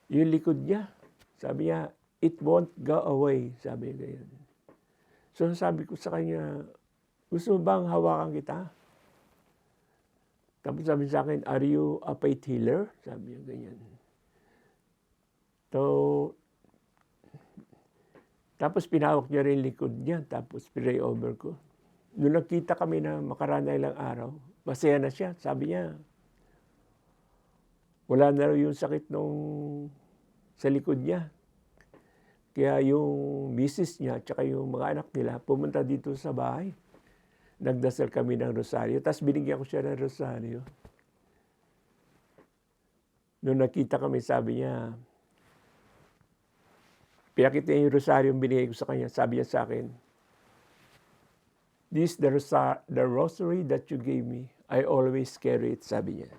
likod niya. Sabi niya, it won't go away. Sabi niya ganyan. So sabi ko sa kanya, gusto mo bang hawakan kita? Tapos sabi sa akin, are you a faith healer? Sabi niya ganyan. So, tapos pinahawak niya rin likod niya, tapos pray over ko. Nung nakita kami na makaraan na ilang araw, masaya na siya. Sabi niya, wala na raw yung sakit sa likod niya. Kaya yung misis niya, tsaka yung mga anak nila, pumunta dito sa bahay. Nagdasal kami ng rosaryo, tapos binigyan ko siya ng rosaryo. Nung nakita kami, sabi niya, pinakita niya yung rosaryo yung binigay ko sa kanya. Sabi niya sa akin, this is the rosary that you gave me. I always carry it, sabi niya.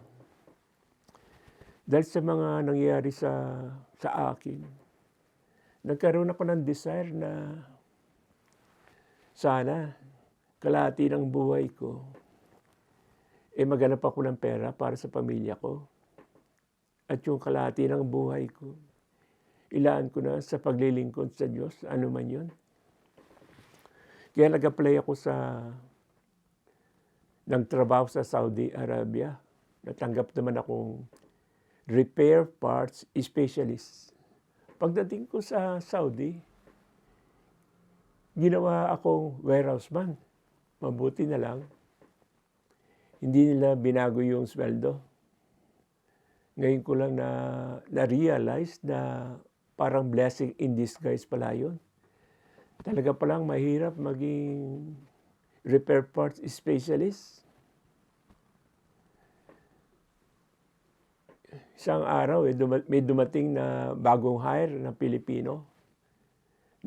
Dahil sa mga nangyayari sa akin, nagkaroon ako ng desire na sana kalahati ng buhay ko, maghanap ako ng pera para sa pamilya ko. At yung kalahati ng buhay ko, ilaan ko na sa paglilingkod sa Diyos, ano man yun. Kaya nag-apply ako nagtrabaho sa Saudi Arabia. Natanggap naman akong repair parts specialist. Pagdating ko sa Saudi, ginawa akong warehouse man. Mabuti na lang, hindi nila binago yung sweldo. Ngayon ko lang na-realize na parang blessing in disguise pala yun. Talaga palang mahirap maging repair parts specialist. Isang araw, may dumating na bagong hire na Pilipino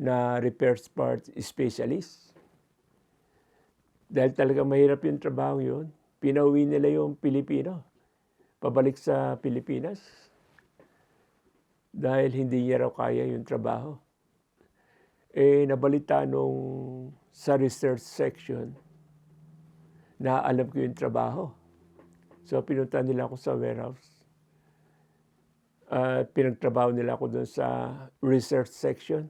na repair parts specialist. Dahil talaga mahirap yung trabaho yun, pinauwi nila yung Pilipino pabalik sa Pilipinas dahil hindi niya raw kaya yung trabaho. Nabalita nung sa research section na alam ko yung trabaho. So, pinunta nila ako sa warehouse. Pinagtrabaho nila ako doon sa research section.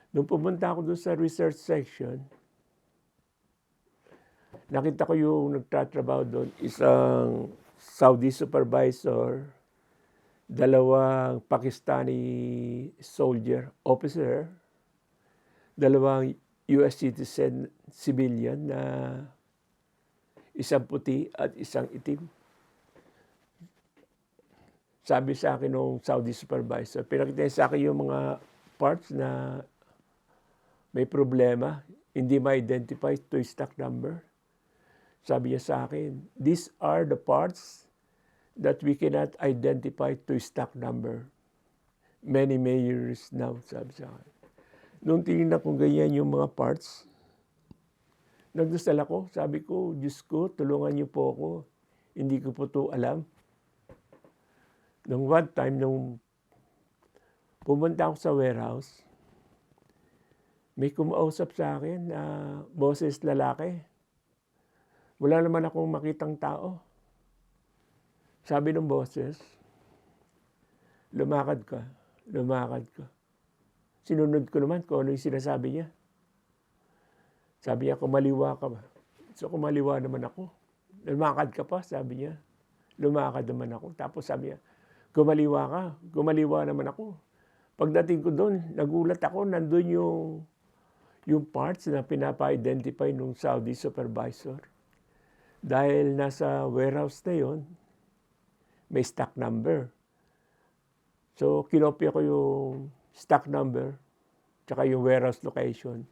Nung pumunta ako doon sa research section, nakita ko yung nagtatrabaho doon, isang Saudi supervisor, dalawang Pakistani soldier, officer, dalawang US citizen, civilian na isang puti at isang itim. Sabi sa akin ng Saudi supervisor, pinakita niya sa akin yung mga parts na may problema, hindi ma-identify to stock number. Sabi niya sa akin, these are the parts that we cannot identify to stock number. Many years now, sabi sa akin. Nung tinignan ko ganyan yung mga parts, nagdasal ako, sabi ko, Diyos ko, tulungan niyo po ako. Hindi ko po ito alam. Nung one time, nung pumunta ako sa warehouse, may kumausap sa akin na boses lalaki. Wala naman akong makitang tao. Sabi ng boses, lumakad ka, lumakad ka. Sinunod ko naman kung ano yung sinasabi niya. Sabi niya, kumaliwa ka ba? So kumaliwa naman ako. Lumakad ka pa, sabi niya. Lumakad naman ako. Tapos sabi niya, kumaliwa ka, kumaliwa naman ako. Pagdating ko doon, nagulat ako, nandun yung parts na pinapa-identify ng Saudi supervisor. Dahil nasa warehouse na yon, may stock number. So, kinopya ko yung stock number, tsaka yung warehouse location.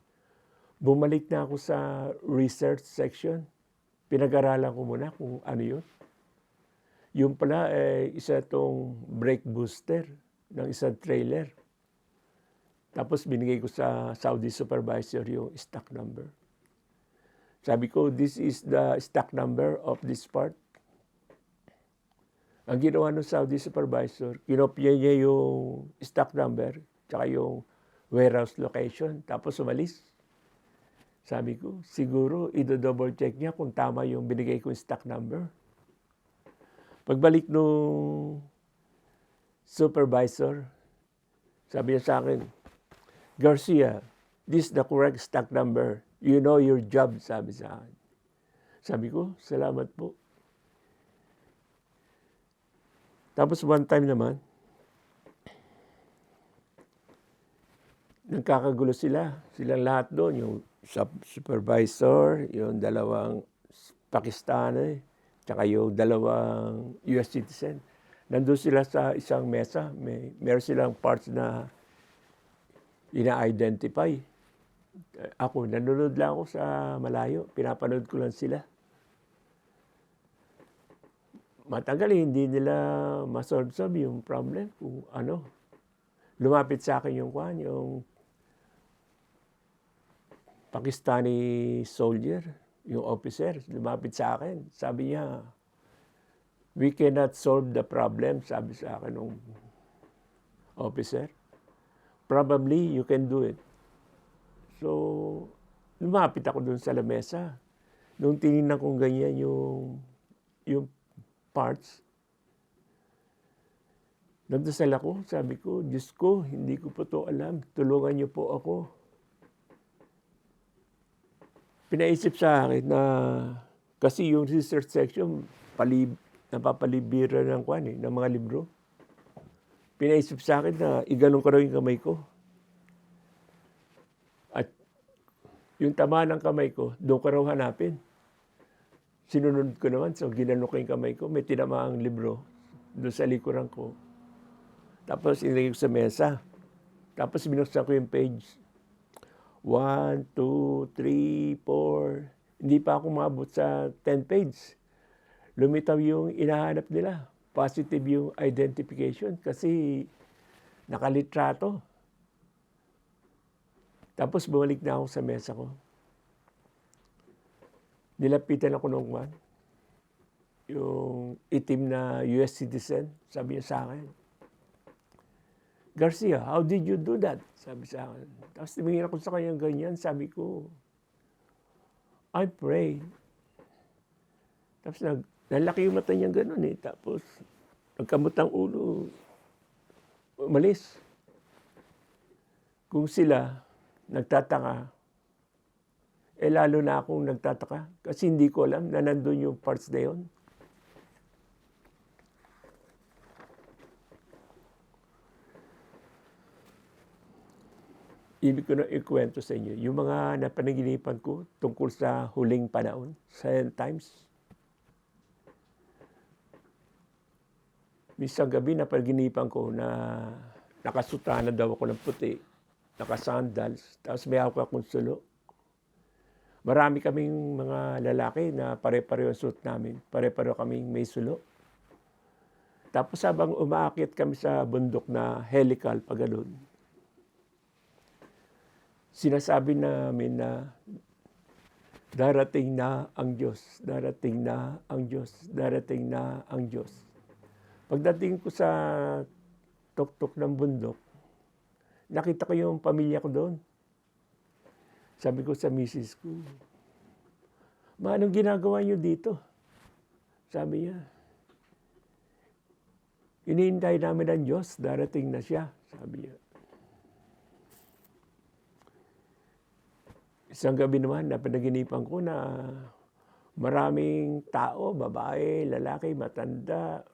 Bumalik na ako sa research section. Pinag-aralan ko muna kung ano yun. Yung pala, isa itong brake booster ng isang trailer. Tapos binigay ko sa Saudi supervisor yung stock number. Sabi ko, this is the stock number of this part. Ang ginawa ng Saudi supervisor, kinopya niya yung stock number, tsaka yung warehouse location, tapos umalis. Sabi ko, siguro, i-double check niya kung tama yung binigay kong stock number. Pagbalik nung supervisor, sabi niya sa akin, Garcia, this is the correct stock number. You know your job, sabi sa akin. Sabi ko, salamat po. Tapos one time naman, nagkakagulo sila. Silang lahat doon, yung supervisor, yung dalawang Pakistani, tsaka yung dalawang US citizen. Nandun sila sa isang mesa. Meron silang parts na ina-identify. Ako, nanonood lang ako sa malayo. Pinapanood ko lang sila. Matagal hindi nila masolve yung problem kung ano. Lumapit sa akin yung Pakistani soldier, yung officer, lumapit sa akin. Sabi niya, we cannot solve the problem, sabi sa akin ng officer. Probably you can do it. So, lumapit ako dun sa lamesa. Nung tinignan kong ganyan yung parts, nagdasal ako, sabi ko, Diyos ko, hindi ko po to alam. Tulungan niyo po ako. Pinaisip sa akin na, kasi yung research section, napapalibira ng mga libro. Pinaisip sa akin na iganong ko raw yung kamay ko. At yung tama ng kamay ko, doon ko raw hanapin. Sinunod ko naman, so ginano ko yung kamay ko, may tinamaang libro doon sa likuran ko. Tapos inilagay ko sa mesa. Tapos binuksan ko yung page. 1, 2, 3, 4. Hindi pa ako maabot sa 10 page. Lumitaw yung inahanap nila. Positive yung identification kasi nakalitrato. Tapos bumalik na ako sa mesa ko. Nilapitan ako nung yung itim na US citizen, sabi niya sa akin, Garcia, how did you do that? Sabi sa akin. Tapos tumingin ako sa kanya ganyan, sabi ko, I pray. Tapos nalaki yung mata niya gano'n eh. Tapos nagkamot ang ulo, umalis. Kung sila nagtataka, lalo na akong nagtataka kasi hindi ko alam na nandun yung parts na yun. Ibig ko na ikwento sa inyo, yung mga napanaginipan ko tungkol sa huling panahon, sa end times. Minsan gabi napanaginipan ko na nakasutana daw ako ng puti, nakasandals, tapos may hawak akong sulo. Marami kaming mga lalaki na pare-pareho ang suot namin, pare-pareho kaming may sulo. Tapos habang umaakit kami sa bundok na helical pa ganun, sinasabi namin na darating na ang Diyos, darating na ang Diyos, darating na ang Diyos. Pagdating ko sa tuktok ng bundok, nakita ko yung pamilya ko doon. Sabi ko sa misis ko, Ma, anong ginagawa niyo dito? Sabi niya, hinihintay namin ang Diyos, darating na siya, sabi niya. Isang gabi naman, napanaginipan ko na maraming tao, babae, lalaki, matanda,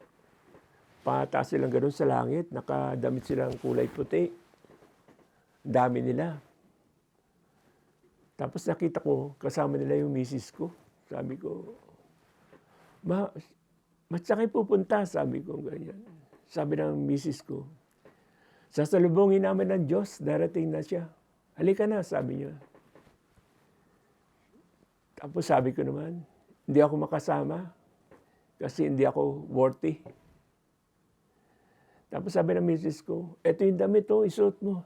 pataas silang gano'n sa langit, nakadamit silang kulay puti. Dami nila. Tapos nakita ko, kasama nila yung misis ko. Sabi ko, Ma, saan kayo pupunta? Sabi ko ganyan. Sabi ng misis ko, sasalubungin namin ng Diyos, darating na siya. Halika na, sabi niya. Tapos sabi ko naman, hindi ako makasama kasi hindi ako worthy. Tapos sabi ng misis ko, eto yung damit to, isuot mo.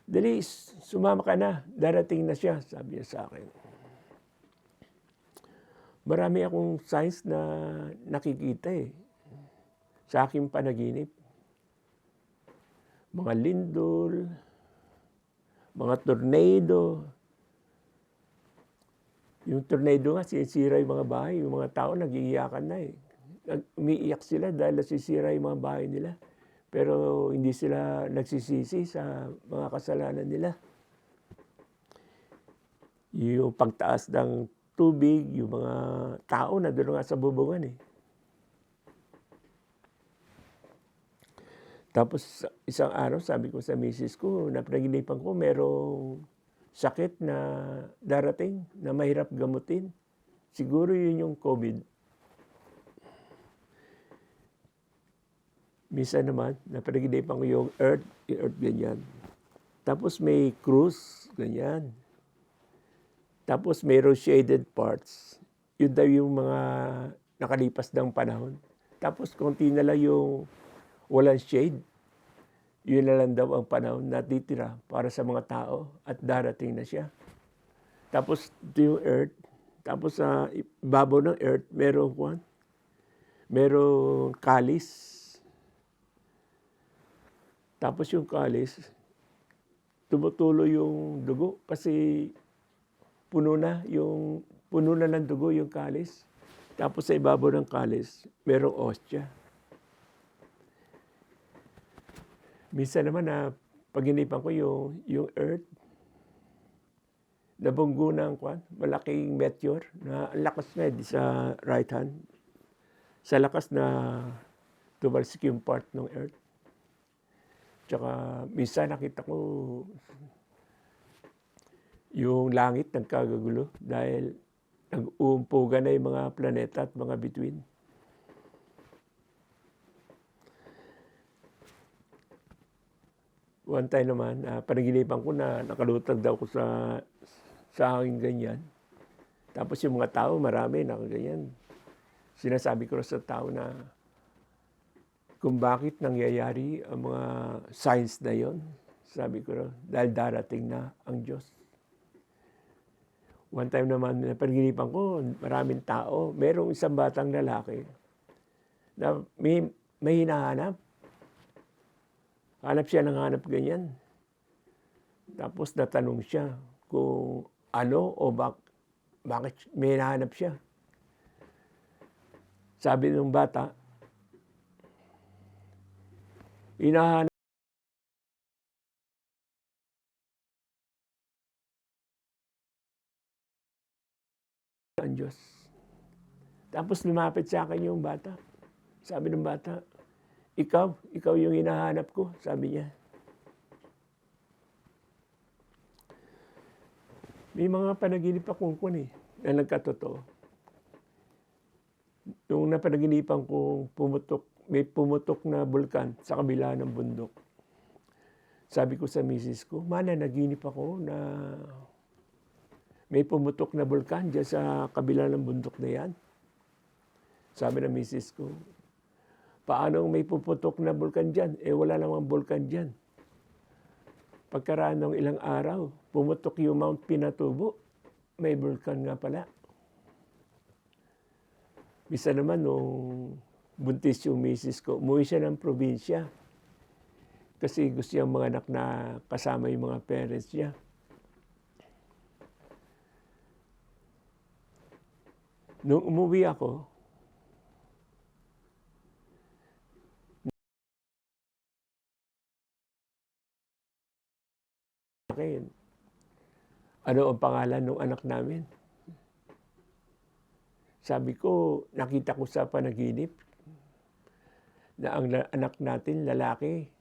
Dali, sumama ka na, darating na siya, sabi niya sa akin. Marami akong signs na nakikita sa aking panaginip. Mga lindol, mga tornado. Yung tornado nga, sinisira yung mga bahay. Yung mga tao nag-iiyakan na umiiyak sila dahil nasisira yung mga bahay nila. Pero hindi sila nagsisisi sa mga kasalanan nila. Yung pagtaas ng tubig, yung mga tao na doon nga sa bubungan Tapos isang araw sabi ko sa misis ko, napanaginipan ko merong sakit na darating na mahirap gamutin. Siguro yun yung COVID. Minsan naman, napanaginipan ko yung earth ganyan. Tapos may cruise, ganyan. Tapos mayroong shaded parts. Yun daw yung mga nakalipas ng panahon. Tapos konti na lang yung walang shade. Yun na lang daw ang panahon na titira para sa mga tao at darating na siya. Tapos ito yung earth. Tapos sa ibabaw ng earth, merong kalis. Tapos yung kalis, tumutulo yung dugo kasi puno na ng dugo yung kalis. Tapos sa ibabaw ng kalis, merong ostya. Minsan naman na paginipan ko yung earth, nabunggo ng malaking meteor na ang lakas na sa right hand. Sa lakas na tumalsik yung part ng earth. Tsaka minsan nakita ko yung langit nagkagagulo dahil nag-uumpugan na yung mga planeta at mga bituin. One time naman, panaginipan ko na nakalutag daw ko sa hangin ganyan. Tapos yung mga tao, marami nakaganyan. Sinasabi ko sa tao na kung bakit nangyayari ang mga signs na yon. Sabi ko dahil darating na ang Diyos. One time naman napanaginipan ko maraming tao, merong isang batang lalaki na may hinahanap. Hanap siya ng hanap ganyan. Tapos natanong siya kung ano o bakit may hinahanap siya. Sabi ng bata, hinahanap ang Diyos. Tapos lumapit sa akin yung bata. Sabi ng bata, ikaw yung hinahanap ko, sabi niya. May mga panaginip akong na nagkatotoo. Nung napanaginipan ko may pumutok na bulkan sa kabila ng bundok. Sabi ko sa misis ko, Mana, naginip ako na may pumutok na bulkan dyan sa kabila ng bundok na yan. Sabi ng misis ko, paano may puputok na bulkan dyan? Wala namang bulkan dyan. Pagkaraan ng ilang araw, pumutok yung Mount Pinatubo. May bulkan nga pala. Bisa naman nung buntis yung misis ko, umuwi siya ng probinsya. Kasi gusto niyang mga anak na kasama yung mga parents niya. Nung umuwi ako, ano ang pangalan ng anak namin? Sabi ko, nakita ko sa panaginip na ang anak natin lalaki.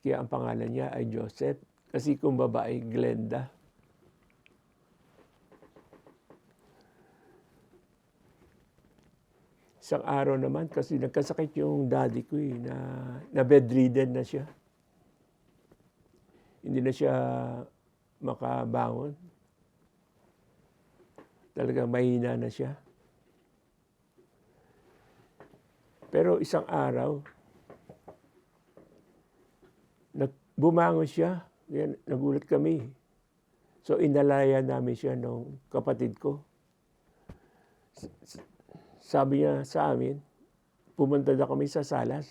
Kaya ang pangalan niya ay Joseph. Kasi kung babae, Glenda. Isang araw naman kasi nagkasakit yung daddy ko na bedridden na siya. Hindi na siya makabangon. Talagang mahina na siya. Pero isang araw, bumangon siya. Yan, nagulat kami. So inalaya namin siya nung kapatid ko. Sabi niya sa amin, pumunta na kami sa Salas.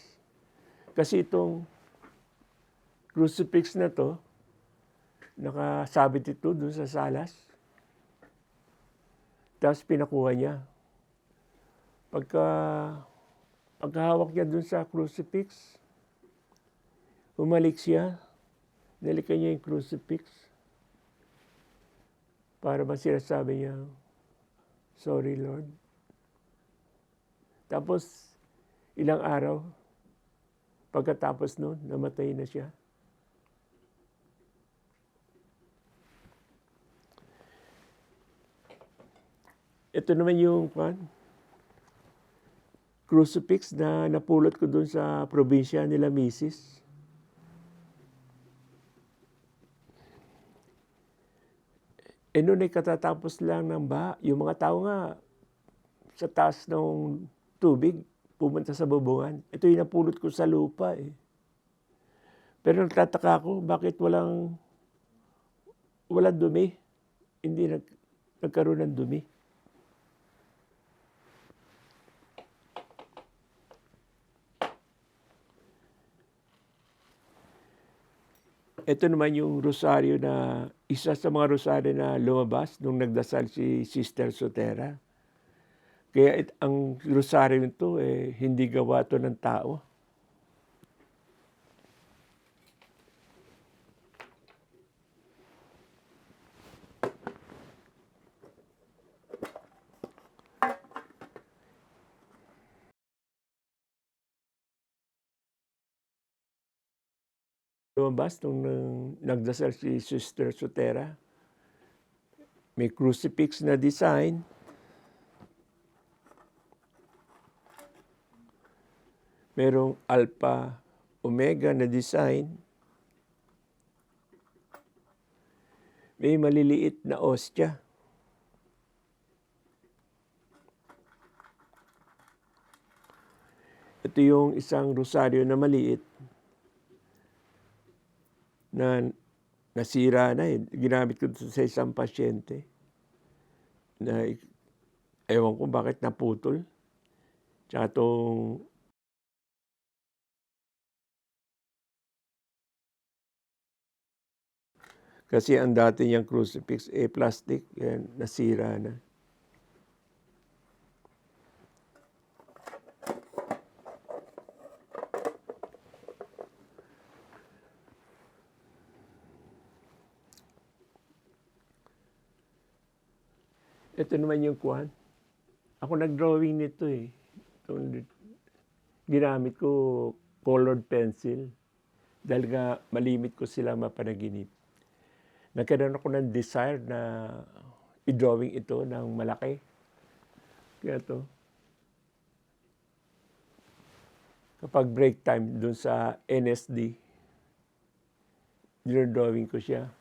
Kasi itong crucifix na to, nakasabit ito doon sa Salas. Tapos pinakuha niya. Pagkahawak niya doon sa crucifix, humalik siya, nalikan niya yung crucifix. Para ba sinasabi niya, sorry Lord. Tapos, ilang araw, pagkatapos noon, namatay na siya. Ito naman yung crucifix na napulot ko doon sa probinsya nila misis. Noon ay katatapos lang ng baha. Yung mga tao nga sa taas ng tubig, pumunta sa bubungan. Ito yung napulot ko sa lupa eh. Pero nagtataka ako, bakit walang dumi? Hindi nagkaroon ng dumi. Ito naman yung rosaryo na, isa sa mga rosaryo na lumabas nung nagdasal si Sister Sotera. Kaya ang rosaryo nito hindi gawa to ng tao. Lumabas nung nagdasal si Sister Sotera. May crucifix na design. Merong Alpha Omega na design. May maliliit na ostya. Ito yung isang rosaryo na maliit na nasira na. Ginamit ko sa isang pasyente. na ewan ko bakit naputol. Tsaka 'tong kasi ang dati niyang crucifix, plastic, yan nasira na. Ito naman yung kuwan, ako nag-drawing nito, itong ginamit ko colored pencil dahil nga malimit ko sila mapanaginip. Nagkaroon ako ng desire na i-drawing ito ng malaki. Kaya 'to, kapag break time dun sa NSD, dino-drawing ko siya.